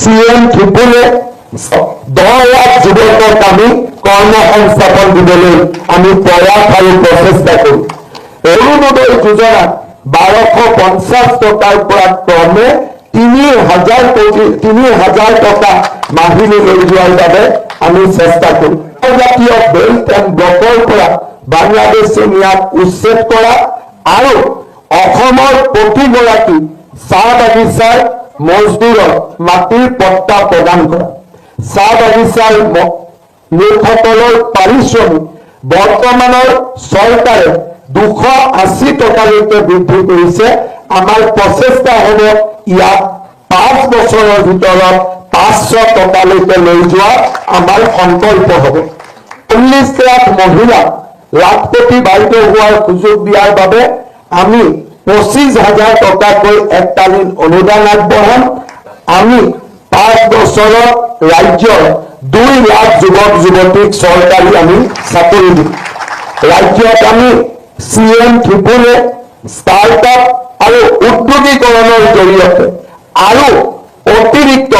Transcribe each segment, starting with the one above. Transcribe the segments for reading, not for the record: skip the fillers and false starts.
CM ত্ৰিপুৰে 10 lakh যুৱকক আমি কৰ্মসংস্থাপন দিবলৈ আমি প্ৰয়াস আৰু প্ৰচেষ্টা কৰোঁ। অৰুণোদয় যোজনাত 1250 টকাৰ পৰা ক্ৰমে 3,000 টকা মাহিলী লৈ যোৱাৰ বাবে আমি চেষ্টা কৰোঁ। জাতীয় বেল্ট এণ্ড ব্লকৰ পৰা বাংলাদেশে ইয়াক উচ্ছেদ কৰা আৰু অসমৰ প্ৰতিগৰাকী চাহ বাগিচাৰ মজদুৰক মাটিৰ পট্টা প্ৰদান কৰা। চাহ বাগিচাৰ লোকসকলৰ পাৰিশ্ৰমিক বৰ্তমানৰ চৰকাৰে 280 টকালৈকে বৃদ্ধি কৰিছে। আমাৰ প্ৰচেষ্টা হ'ব ইয়াক 5 বছৰৰ ভিতৰত 500 টকালৈকে লৈ যোৱা আমাৰ সংকল্প হ'ব। 19 লাখ মহিলাক লাখপতি বাইদেউ হোৱাৰ সুযোগ দিয়াৰ বাবে আমি 25,000 টকাকৈ এককালীন অনুদান আগবঢ়াম। আমি 5 বছৰত ৰাজ্যৰ 2 লাখ যুৱক যুৱতীক চৰকাৰী আমি চাকৰি দিম। ৰাজ্যত আমি CM ত্ৰিপুৰে ষ্টাৰ্টআপ আৰু উদ্যোগীকৰণৰ জৰিয়তে আৰু অতিৰিক্ত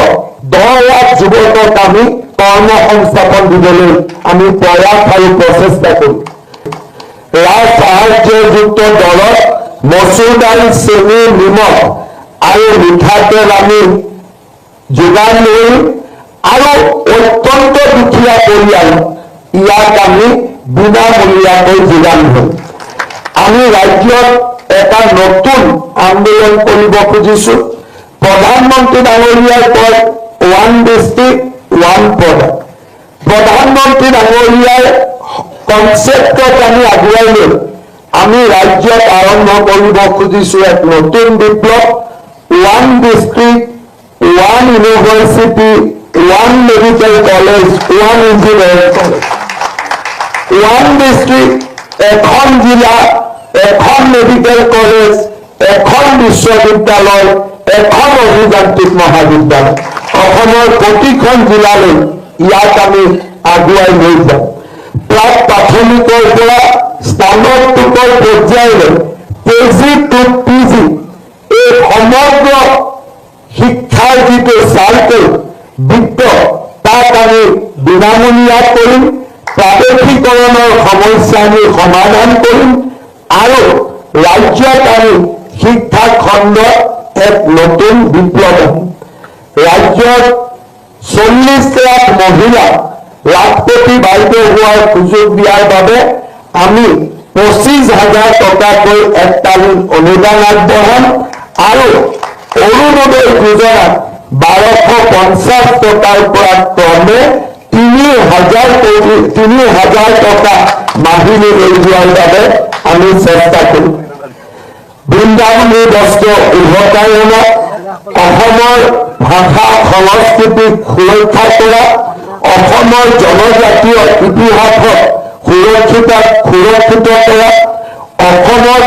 10 লাখ যুৱকক আমি কৰ্মসংস্থাপন দিবলৈ আমি প্ৰয়াস আৰু প্ৰচেষ্টা কৰিম। ৰাজ সাহায্যযুক্ত দলত মচুৰ দাইল, চেনি, নিমখ আৰু মিঠাতেল আমি যোগান ধৰিম আৰু অত্যন্ত দুখীয়া পৰিয়াল ইয়াক আমি বিনামূলীয়াকৈ যোগান ধৰিম। আমি ৰাজ্যত এটা নতুন আন্দোলন কৰিব খুজিছোঁ। প্ৰধানমন্ত্ৰী ডাঙৰীয়াই কয় 1 ডিষ্ট্ৰিক্ট 1 প্ৰডাক্ট। প্ৰধানমন্ত্ৰী ডাঙৰীয়াৰ কনচেপ্টত আমি আগুৱাই লৈ আমি ৰাজ্যত আৰম্ভ কৰিব খুজিছোঁ এক নতুন বিপ্লৱ। 1 district 1 university 1 medical college 1 engineering college. 1 district এখন জিলা, এখন মেডিকেল কলেজ, এখন বিশ্ববিদ্যালয়, এখন অভিযান্ত্ৰিক মহাবিদ্যালয়। অসমৰ প্ৰতিখন জিলালৈ ইয়াক আমি আগুৱাই লৈ যাম। প্ৰাক প্ৰাথমিকৰ পৰা স্নাতকোত্তৰ পৰ্যায়লৈ KG to PG এই সমগ্ৰ শিক্ষাৰ যিটো চাইকেল বৃত্ত তাক আমি বিনামূলীয়া কৰিম। প্ৰাদেশিকৰণৰ সমস্যা আমি সমাধান কৰিম আৰু ৰাজ্যত আমি শিক্ষা খণ্ডত এক নতুন বিপ্লৱ আনিম। ৰাজ্যত 40 লাখ মহিলাক লাখপতি বাইদেউ হোৱাৰ সুযোগ দিয়াৰ বাবে আমি 25,000 টকাকৈ এককালীন অনুদান আগবঢ়াম আৰু অৰুণোদয় যোজনাত 1250 টকাৰ পৰা ক্ৰমে 3,000 টকা মাহিলী লৈ যোৱাৰ বাবে আমি চেষ্টা কৰিম। বৃন্দাবনী বস্ত্ৰ উভতায়নত অসমৰ ভাষা সংস্কৃতিক সুৰক্ষা কৰা, অসমৰ জনজাতীয় ইতিহাসক সুৰক্ষিত কৰা, অসমত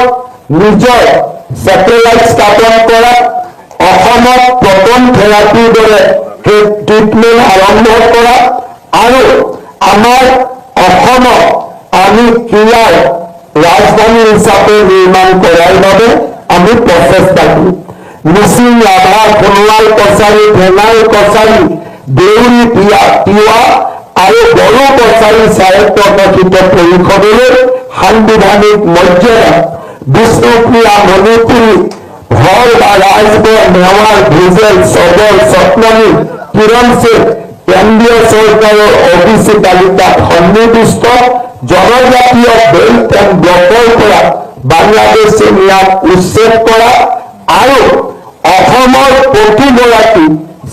নিজৰ ছেটেলাইট স্থাপন কৰা, অসমত প্ৰটন থেৰাপিৰ দৰে ট্ৰিটমেণ্ট আৰম্ভ কৰা আৰু আমাৰ অসমক আমি ক্ৰীড়াৰ ৰাজধানী হিচাপে নিৰ্মাণ কৰাৰ বাবে আমি প্ৰচেষ্টা কৰিম। মিচিং, ৰাভা, সোণোৱাল কছাৰী, ধেমাল কছাৰী, দেউৰী, তিৱা আৰু বড়ো কছাৰী স্বায়ত্তশাসিত পৰিষদলৈ সাংবিধানিক মৰ্যাদা বিষ্ণুপ্ৰিয়া, মণিপুৰী, ভৰ বা ৰাজবৰ, মেৱাৰ, ভুজেল, চবৰ, সতনামী, কিৰণ সিং কেন্দ্ৰীয় চৰকাৰৰ OBC তালিকাত সন্নিৱিষ্ট জনজাতীয় বেল্ট এণ্ড ব্লকৰ পৰা বাংলাদেশে ইয়াক উচ্ছেদ কৰা আৰু অসমৰ প্ৰতিগৰাকী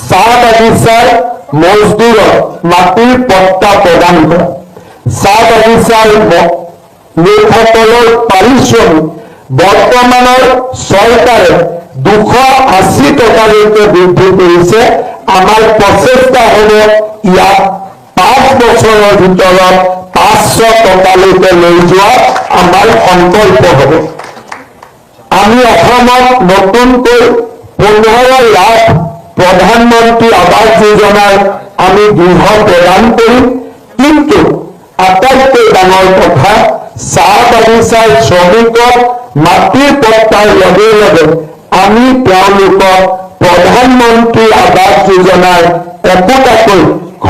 চাহ বাগিচাৰ মজদুৰক মাটিৰ পট্টা প্ৰদান কৰা। চাহ বাগিচাৰ লোকসকলৰ পাৰিশ্ৰমিক বৰ্তমানৰ চৰকাৰে 280 টকালৈকে বৃদ্ধি কৰিছে। আমাৰ প্ৰচেষ্টা হ'ব ইয়াক 5 বছৰৰ ভিতৰত 500 টকালৈকে লৈ যোৱা আমাৰ সংকল্প হ'ব। আমি অসমত নতুনকৈ 15 লাখ প্ৰধানমন্ত্ৰী আৱাস যোজনাৰ আমি গৃহ প্ৰদান কৰিম। কিন্তু আটাইতকৈ ডাঙৰ কথা চাহ বাগিচাৰ শ্ৰমিকক মাটিৰ পট্টাৰ লগে লগে আমি তেওঁলোকক প্ৰধানমন্ত্ৰী আৱাস যোজনাৰ একোটাকৈ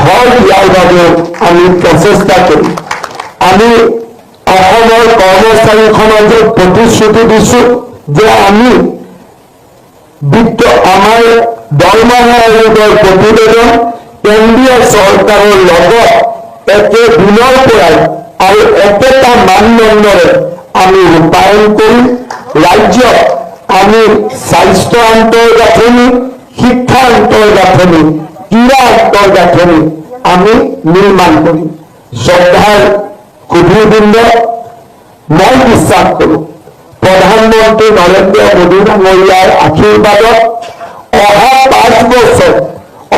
ঘৰ দিয়াৰ বাবে আমি প্ৰচেষ্টা কৰিম। আমি অসমৰ কৰ্মচাৰী সমাজক প্ৰতিশ্ৰুতি দিছো যে আমি আমাৰ দৰমহা আয়োগৰ প্ৰতিবেদন কেন্দ্ৰীয় চৰকাৰৰ লগত একে দিনৰ পৰাই আৰু একেটা মানদণ্ডৰে আমি ৰূপায়ণ কৰিম। ৰাজ্যত আমি স্বাস্থ্য আন্তঃগাঁথনি, শিক্ষা আন্তঃগাঁথনি, ক্ৰীড়া আন্তঃগাঁথনি আমি নিৰ্মাণ কৰিম। শ্ৰদ্ধাৰ সুধীবৃন্দ, মই বিশ্বাস কৰোঁ প্ৰধানমন্ত্ৰী নৰেন্দ্ৰ মোদী ডাঙৰীয়াৰ আশীৰ্বাদত অহা 5 বছৰ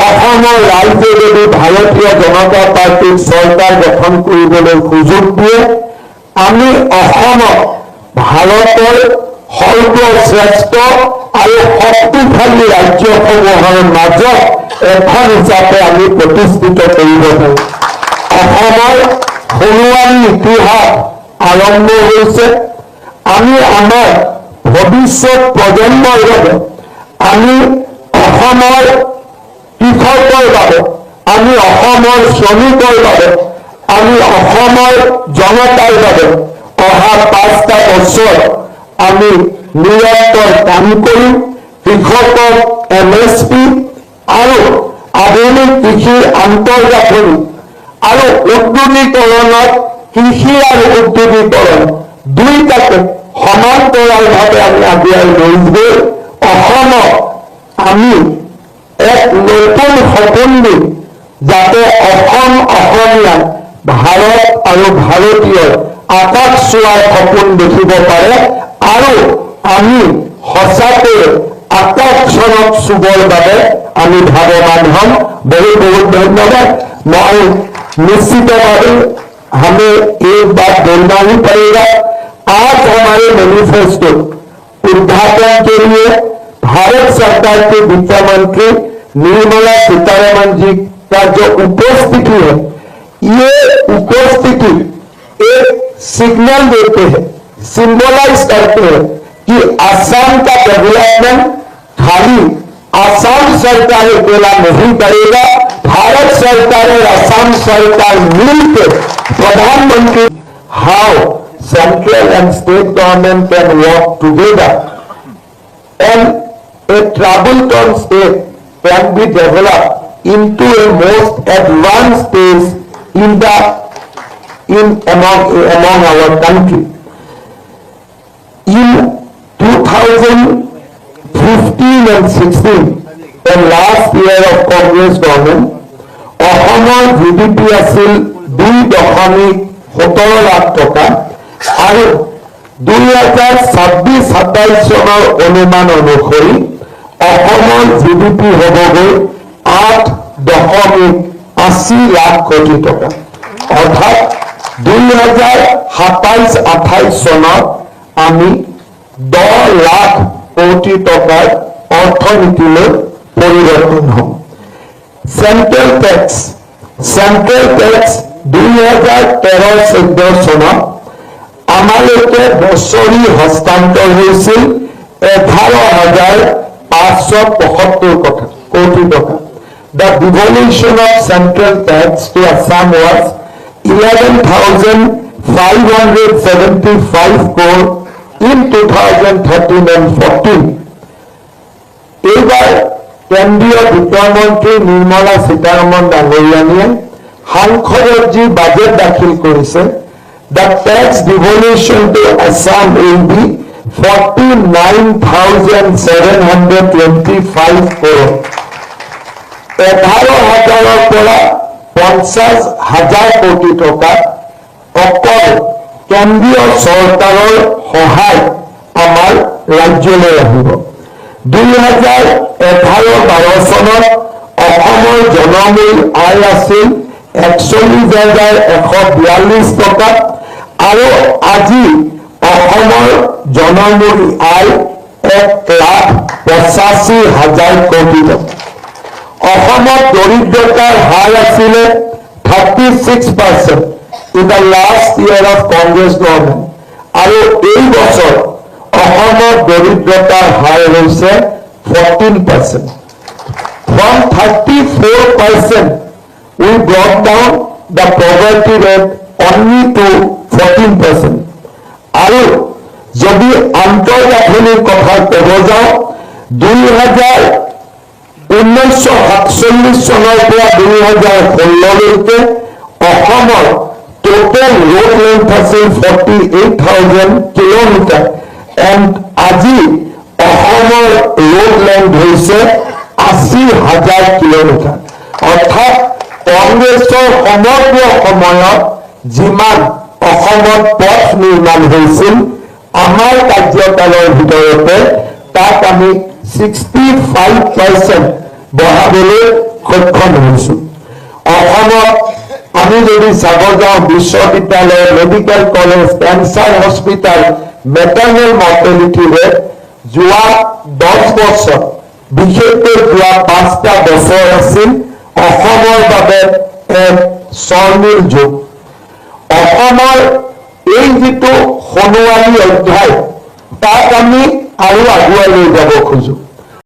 অসমৰ ৰাইজে যদি ভাৰতীয় জনতা পাৰ্টীৰ চৰকাৰ গঠন কৰিবলৈ সুযোগ দিয়ে, আমি অসমক ভাৰতৰ সৰ্বশ্ৰেষ্ঠ আৰু শক্তিশালী ৰাজ্যসমূহৰ মাজত এখন হিচাপে আমি প্ৰতিষ্ঠিত কৰিব পাৰোঁ। অসমৰ সোণোৱালী ইতিহাস আৰম্ভ হৈছে। আমি আমাৰ ভৱিষ্যত প্ৰজন্মৰ বাবে, আমি অসমৰ কৃষকৰ বাবে, আমি অসমৰ শ্ৰমিকৰ বাবে, আমি অসমৰ জনতাৰ বাবে অহা 5টা বছৰ আমি নিৰন্তৰ কাম কৰিম। কৃষকক MSP আৰু আধুনিক কৃষিৰ আন্তঃগাঁথনি আৰু উদ্যোগীকৰণত কৃষি আৰু উদ্যোগীকৰণ দুইটাকে সমান্তৰালভাৱে আমি আগুৱাই লৈ গৈ অসমক আমি এক নতুন সপোন দিম, যাতে অসম অসমীয়াই ভাৰত আৰু ভাৰতীয়ৰ আকাশ চোৱাৰ সপোন দেখিব পাৰে আৰু আমি সঁচাকৈ আকাশখনক চুবৰ বাবে আমি ভাৱবান হ'ম। বহুত বহুত ধন্যবাদ। मैं निश्चितভাৱে हमें एक बात बोलना ही पड़ेगा। आज हमारे मैनिफेस्टो उद्घाटन के लिए भारत सरकार के वित्त मंत्री निर्मला सीतारमण जी का जो उपस्थिति है, ये उपस्थिति एक सिग्नल देते हैं, सिंबलाइज करते हैं कि असम का डेवलपमेंट खाली असम सरकार अकेला नहीं करेगा, भारत सरकार और असम सरकार मिलकर प्रधानमंत्री how central and state government can work together and a troubled state can be developed into a most advanced stage among our country. In 2015 and 16, the last year of Congress government, অসমৰ GDP আছিল 2.17 লাখ টকা আৰু 2026-27 চনৰ অনুমান অনুসৰি অসমৰ GDP হ'বগৈ 8.80 লাখ কোটি টকা। অৰ্থাৎ 2027-28 চনত আমি 10 লাখ কোটি টকাৰ অৰ্থনীতিলৈ পৰিৱৰ্তন হ'ম। সেন্ট্ৰেল টেক্স 2013-14 চনত আমালৈকে বছৰি হস্তান্তৰ হৈছিল 11,575 কোটি টকা। The devolution of central tax to Assam was 11,575 crore in 2013 and 14. এইবাৰ কেন্দ্ৰীয় বিত্তমন্ত্ৰী নিৰ্মলা সীতাৰমণ ডাঙৰীয়ানীয়ে সাংসদত যি বাজেট দাখিল কৰিছে, the tax devolution to Assam will be 49,725 crore. 11,000 পৰা 50,000 কোটি টকা অকল কেন্দ্ৰীয় চৰকাৰৰ সহায় আমাৰ ৰাজ্যলৈ আহিব। 2011-12 চনত অসমৰ জনমূল আয় আছিল 41,142 টকা আৰু আজি অসমৰ জনমূল আয় 1,85,000 কোটি টকা। অসমত দৰিদ্ৰতাৰ হাৰ আছিলে 36% in the last year of Congress government আৰু এই বছৰ অসমত দৰিদ্ৰতাৰ হাৰ হৈছে 14%. From 34%, we brought down the poverty rate only to 14%. আৰু যদি আন্তঃগাঁথনিৰ কথা ক'ব যাওঁ 1947 চনৰ পৰা 2016লৈকে অসমৰ total road length আছিল 48,000 kilometer and আজি অসমৰ road length হৈছে 80,000 kilometer. অৰ্থাৎ কংগ্ৰেছৰ সমগ্ৰ সময়ত যিমান অসমত পথ নিৰ্মাণ হৈছিল আমাৰ কাৰ্যকালৰ ভিতৰতে তাক আমি 65% বঢ়াবলৈ সক্ষম হৈছো। অসমত আমি যদি চাব যাওঁ বিশ্ববিদ্যালয়, medical college, cancer hospital, maternal mortality rate যোৱা 10 বছৰ বিশেষকৈ যোৱা 5টা বছৰ আছিল অসমৰ বাবে এক স্বৰ্ণীল যুগ। অসমৰ এই যিটো সোণোৱালী অধ্যায় তাক আমি আৰু আগুৱাই লৈ যাব খোজো।